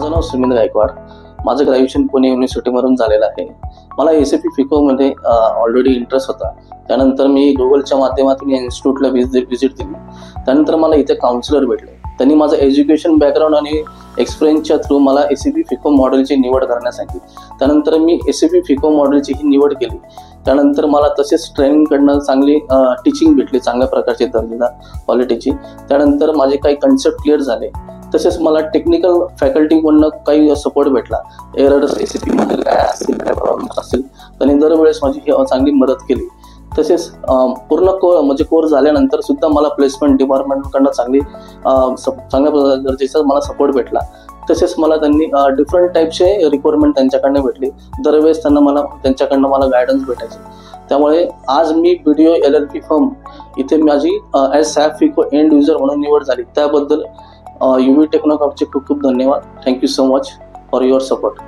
माझं नाव सुमित गायकवाड. माझं ग्रॅज्युएशन पुणे युनिव्हर्सिटीमधून झालेलं आहे. मला SAP FICOमध्ये ऑलरेडी इंटरेस्ट होता. त्यानंतर मी गुगलच्या माध्यमातून या इन्स्टिट्यूटला व्हिजिट दिली. त्यानंतर मला इथे काउन्सिलर भेटले. त्यांनी माझं एज्युकेशन बॅकग्राऊंड आणि एक्सपिरियन्सच्या थ्रू मला SAP FICO मॉडेलची निवड करण्यास सांगितली. त्यानंतर मी SAP FICO मॉडेलची ही निवड केली. त्यानंतर मला तसेच ट्रेनिंगकडनं चांगली टीचिंग भेटली, चांगल्या प्रकारची दर्जेदार क्वालिटीची. त्यानंतर माझे काही कन्सेप्ट क्लिअर झाले. तसेच मला टेक्निकल फॅकल्टीकडून काही सपोर्ट भेटला. एरर्स SAP मध्ये काय असतील, काय प्रॉब्लेम्स असतील, त्यांनी दरवेळेस माझी चांगली मदत केली. तसेच पूर्ण कोर्स झाल्यानंतर सुद्धा मला प्लेसमेंट डिपार्टमेंटकडनं चांगल्या दर्जाचा मला सपोर्ट भेटला. तसेच मला त्यांनी डिफरंट टाईपचे रिक्वायरमेंट त्यांच्याकडनं भेटली. दरवेळेस त्यांच्याकडनं मला गायडन्स भेटायचे. त्यामुळे आज मी BDO LLP फर्म इथे माझी as SAP FICO end user म्हणून निवड झाली. त्याबद्दल UV टेक्नोकॉपचे खूप खूप धन्यवाद. Thank you so much for your support.